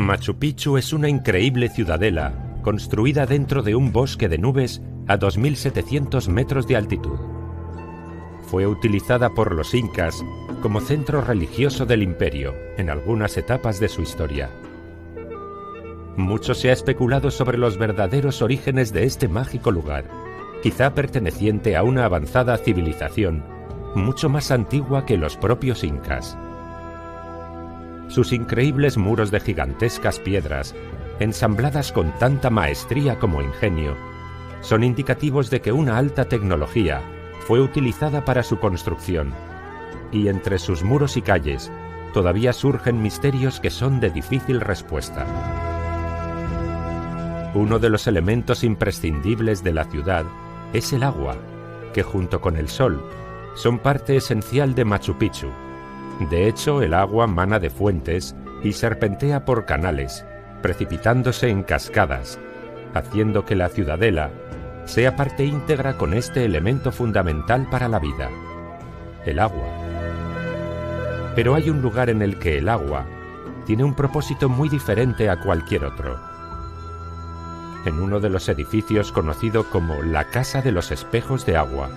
Machu Picchu es una increíble ciudadela construida dentro de un bosque de nubes a 2.700 metros de altitud. Fue utilizada por los incas como centro religioso del imperio en algunas etapas de su historia. Mucho se ha especulado sobre los verdaderos orígenes de este mágico lugar, quizá perteneciente a una avanzada civilización mucho más antigua que los propios incas. Sus increíbles muros de gigantescas piedras, ensambladas con tanta maestría como ingenio, son indicativos de que una alta tecnología fue utilizada para su construcción, y entre sus muros y calles todavía surgen misterios que son de difícil respuesta. Uno de los elementos imprescindibles de la ciudad es el agua, que junto con el sol son parte esencial de Machu Picchu. De hecho, el agua mana de fuentes y serpentea por canales, precipitándose en cascadas, haciendo que la ciudadela sea parte íntegra con este elemento fundamental para la vida, el agua. Pero hay un lugar en el que el agua tiene un propósito muy diferente a cualquier otro. En uno de los edificios conocido como la Casa de los Espejos de Agua,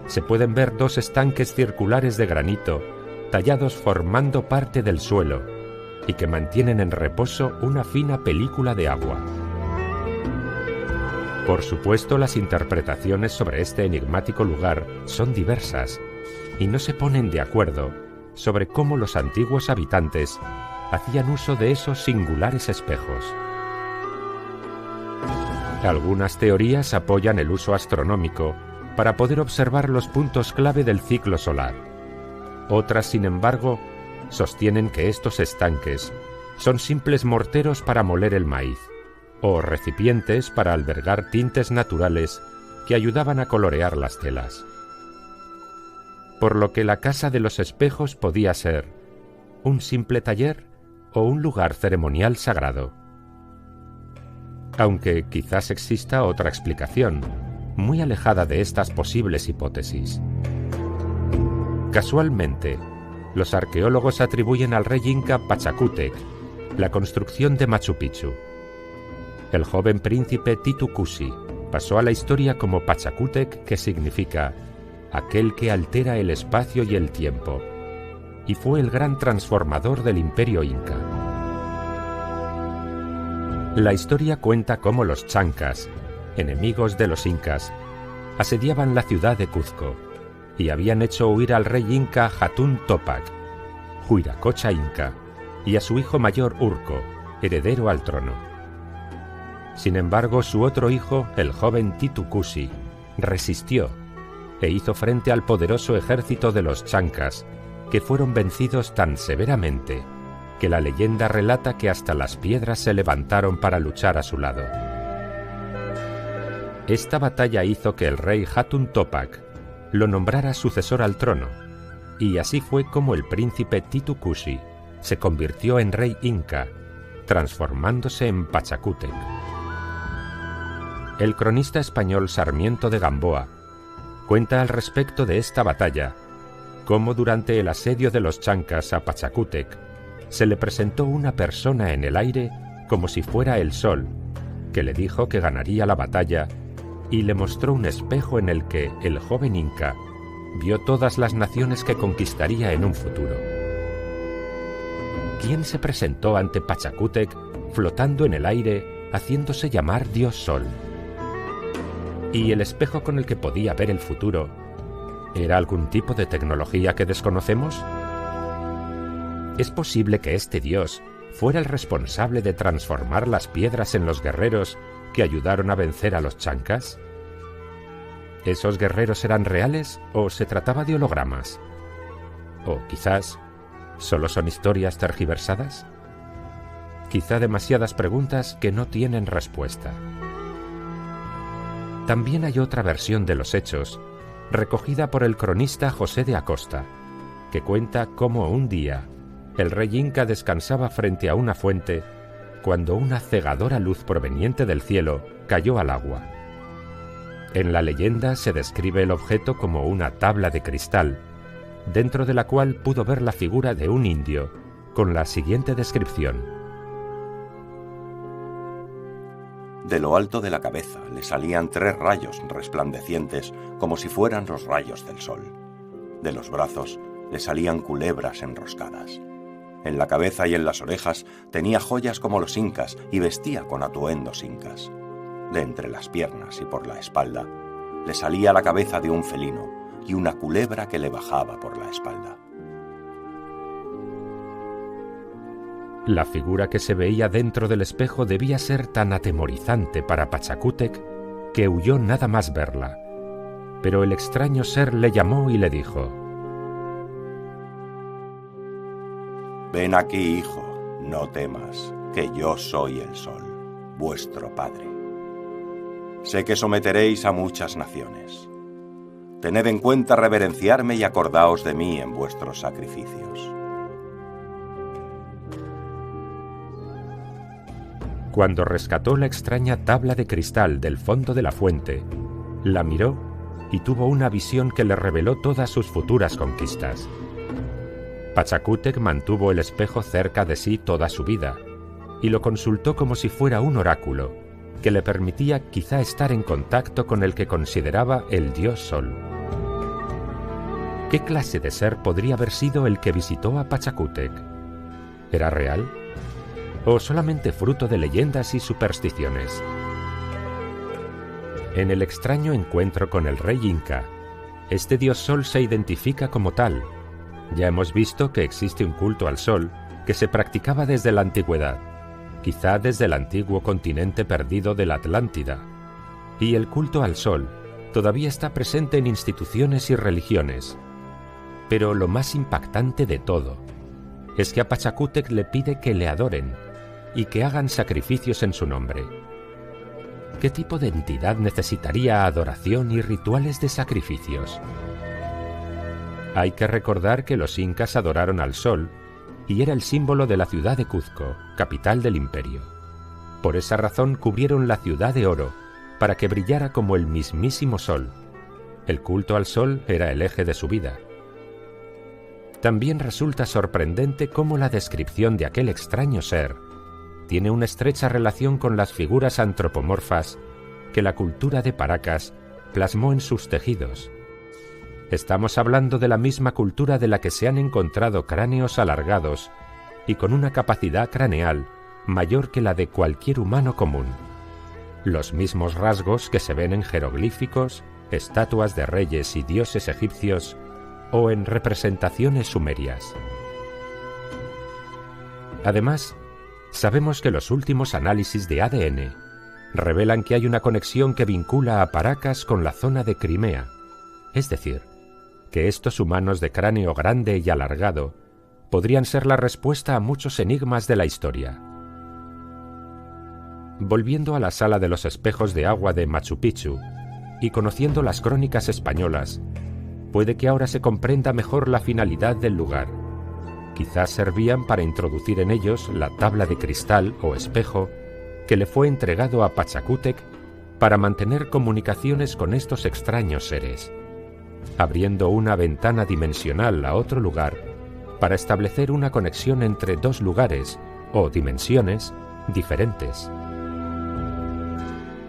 se pueden ver dos estanques circulares de granito tallados formando parte del suelo y que mantienen en reposo una fina película de agua. Por supuesto, las interpretaciones sobre este enigmático lugar son diversas y no se ponen de acuerdo sobre cómo los antiguos habitantes hacían uso de esos singulares espejos. Algunas teorías apoyan el uso astronómico para poder observar los puntos clave del ciclo solar. Otras, sin embargo, sostienen que estos estanques son simples morteros para moler el maíz, o recipientes para albergar tintes naturales que ayudaban a colorear las telas. Por lo que la Casa de los Espejos podía ser un simple taller o un lugar ceremonial sagrado. Aunque quizás exista otra explicación, muy alejada de estas posibles hipótesis. Casualmente, los arqueólogos atribuyen al rey inca Pachacútec la construcción de Machu Picchu. El joven príncipe Titu Cuzi pasó a la historia como Pachacútec, que significa aquel que altera el espacio y el tiempo, y fue el gran transformador del imperio inca. La historia cuenta cómo los chancas, enemigos de los incas, asediaban la ciudad de Cuzco y habían hecho huir al rey inca Hatun Topac, Huiracocha inca, y a su hijo mayor Urco, heredero al trono. Sin embargo, su otro hijo, el joven Titu Cuzi, resistió e hizo frente al poderoso ejército de los chancas, que fueron vencidos tan severamente que la leyenda relata que hasta las piedras se levantaron para luchar a su lado. Esta batalla hizo que el rey Hatun Topac lo nombrara sucesor al trono, y así fue como el príncipe Titu Cuzi se convirtió en rey inca, transformándose en Pachacútec. El cronista español Sarmiento de Gamboa cuenta al respecto de esta batalla cómo durante el asedio de los chancas a Pachacútec se le presentó una persona en el aire como si fuera el sol, que le dijo que ganaría la batalla y le mostró un espejo en el que el joven inca vio todas las naciones que conquistaría en un futuro. ¿Quién se presentó ante Pachacútec flotando en el aire, haciéndose llamar Dios Sol? ¿Y el espejo con el que podía ver el futuro era algún tipo de tecnología que desconocemos? ¿Es posible que este dios fuera el responsable de transformar las piedras en los guerreros que ayudaron a vencer a los chancas? ¿Esos guerreros eran reales o se trataba de hologramas? ¿O quizás solo son historias tergiversadas? Quizá demasiadas preguntas que no tienen respuesta. También hay otra versión de los hechos, recogida por el cronista José de Acosta, que cuenta cómo un día el rey inca descansaba frente a una fuente cuando una cegadora luz proveniente del cielo cayó al agua. En la leyenda se describe el objeto como una tabla de cristal, dentro de la cual pudo ver la figura de un indio, con la siguiente descripción: De lo alto de la cabeza le salían 3 rayos resplandecientes como si fueran los rayos del sol. De los brazos le salían culebras enroscadas. En la cabeza y en las orejas tenía joyas como los incas y vestía con atuendos incas. De entre las piernas y por la espalda le salía la cabeza de un felino y una culebra que le bajaba por la espalda. La figura que se veía dentro del espejo debía ser tan atemorizante para Pachacútec que huyó nada más verla. Pero el extraño ser le llamó y le dijo: «Ven aquí, hijo, no temas, que yo soy el sol, vuestro padre. Sé que someteréis a muchas naciones. Tened en cuenta reverenciarme y acordaos de mí en vuestros sacrificios». Cuando rescató la extraña tabla de cristal del fondo de la fuente, la miró y tuvo una visión que le reveló todas sus futuras conquistas. Pachacútec mantuvo el espejo cerca de sí toda su vida y lo consultó como si fuera un oráculo que le permitía quizá estar en contacto con el que consideraba el dios Sol. ¿Qué clase de ser podría haber sido el que visitó a Pachacútec? ¿Era real? ¿O solamente fruto de leyendas y supersticiones? En el extraño encuentro con el rey Inca, este dios Sol se identifica como tal. Ya hemos visto que existe un culto al Sol que se practicaba desde la antigüedad, quizá desde el antiguo continente perdido de la Atlántida. Y el culto al Sol todavía está presente en instituciones y religiones. Pero lo más impactante de todo es que a Pachacútec le pide que le adoren y que hagan sacrificios en su nombre. ¿Qué tipo de entidad necesitaría adoración y rituales de sacrificios? Hay que recordar que los incas adoraron al sol y era el símbolo de la ciudad de Cuzco, capital del imperio. Por esa razón cubrieron la ciudad de oro, para que brillara como el mismísimo sol. El culto al sol era el eje de su vida. También resulta sorprendente cómo la descripción de aquel extraño ser tiene una estrecha relación con las figuras antropomorfas que la cultura de Paracas plasmó en sus tejidos. Estamos hablando de la misma cultura de la que se han encontrado cráneos alargados y con una capacidad craneal mayor que la de cualquier humano común. Los mismos rasgos que se ven en jeroglíficos, estatuas de reyes y dioses egipcios o en representaciones sumerias. Además, sabemos que los últimos análisis de ADN revelan que hay una conexión que vincula a Paracas con la zona de Crimea, es decir, que estos humanos de cráneo grande y alargado podrían ser la respuesta a muchos enigmas de la historia. Volviendo a la sala de los espejos de agua de Machu Picchu y conociendo las crónicas españolas, puede que ahora se comprenda mejor la finalidad del lugar. Quizás servían para introducir en ellos la tabla de cristal o espejo que le fue entregado a Pachacútec para mantener comunicaciones con estos extraños seres, abriendo una ventana dimensional a otro lugar para establecer una conexión entre dos lugares o dimensiones diferentes.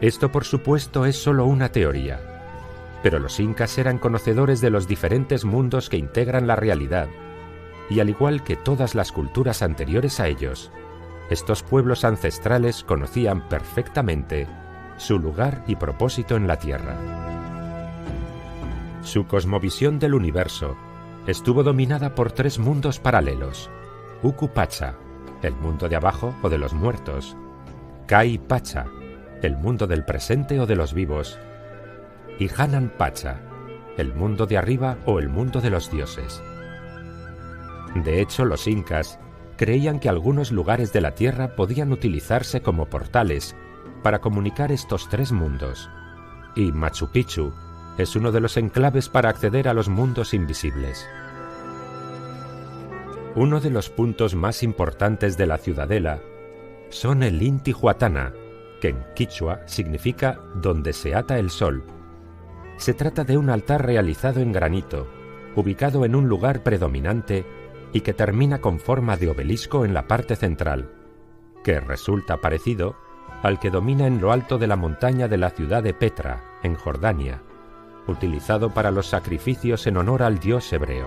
Esto, por supuesto, es solo una teoría, pero los incas eran conocedores de los diferentes mundos que integran la realidad, y al igual que todas las culturas anteriores a ellos, estos pueblos ancestrales conocían perfectamente su lugar y propósito en la Tierra. Su cosmovisión del universo estuvo dominada por 3 mundos paralelos: Uku Pacha, el mundo de abajo o de los muertos; Kai Pacha, el mundo del presente o de los vivos; y Hanan Pacha, el mundo de arriba o el mundo de los dioses. De hecho, los incas creían que algunos lugares de la Tierra podían utilizarse como portales para comunicar estos 3 mundos, y Machu Picchu es uno de los enclaves para acceder a los mundos invisibles. Uno de los puntos más importantes de la ciudadela son el Intihuatana, que en quichua significa donde se ata el sol. Se trata de un altar realizado en granito, ubicado en un lugar predominante y que termina con forma de obelisco en la parte central, que resulta parecido al que domina en lo alto de la montaña de la ciudad de Petra, en Jordania, utilizado para los sacrificios en honor al dios hebreo.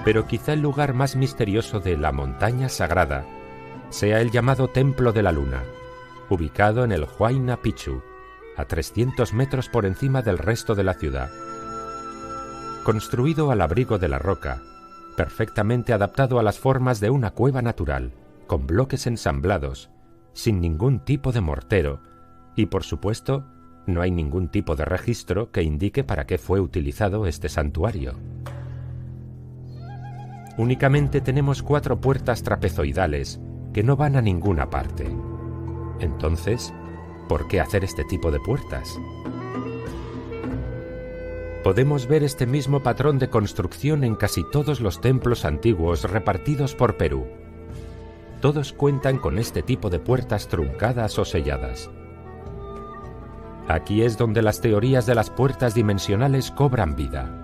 Pero quizá el lugar más misterioso de la montaña sagrada sea el llamado Templo de la Luna, ubicado en el Huayna Picchu, a 300 metros por encima del resto de la ciudad. Construido al abrigo de la roca, perfectamente adaptado a las formas de una cueva natural, con bloques ensamblados, sin ningún tipo de mortero, y por supuesto, no hay ningún tipo de registro que indique para qué fue utilizado este santuario. Únicamente tenemos 4 puertas trapezoidales que no van a ninguna parte. Entonces, ¿por qué hacer este tipo de puertas? Podemos ver este mismo patrón de construcción en casi todos los templos antiguos repartidos por Perú. Todos cuentan con este tipo de puertas truncadas o selladas. Aquí es donde las teorías de las puertas dimensionales cobran vida.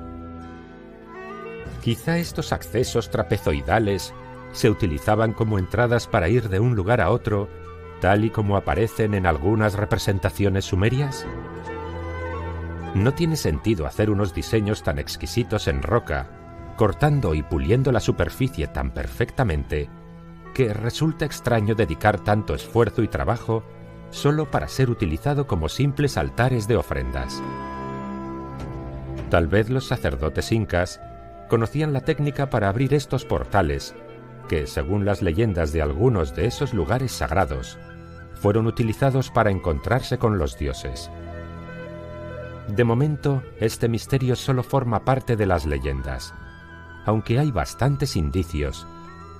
Quizá estos accesos trapezoidales se utilizaban como entradas para ir de un lugar a otro, tal y como aparecen en algunas representaciones sumerias. No tiene sentido hacer unos diseños tan exquisitos en roca, cortando y puliendo la superficie tan perfectamente, que resulta extraño dedicar tanto esfuerzo y trabajo solo para ser utilizado como simples altares de ofrendas. Tal vez los sacerdotes incas conocían la técnica para abrir estos portales, que, según las leyendas de algunos de esos lugares sagrados, fueron utilizados para encontrarse con los dioses. De momento, este misterio solo forma parte de las leyendas, aunque hay bastantes indicios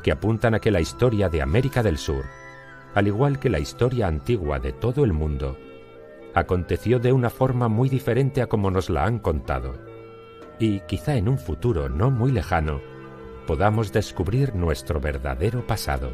que apuntan a que la historia de América del Sur, al igual que la historia antigua de todo el mundo, aconteció de una forma muy diferente a como nos la han contado, y quizá en un futuro no muy lejano podamos descubrir nuestro verdadero pasado.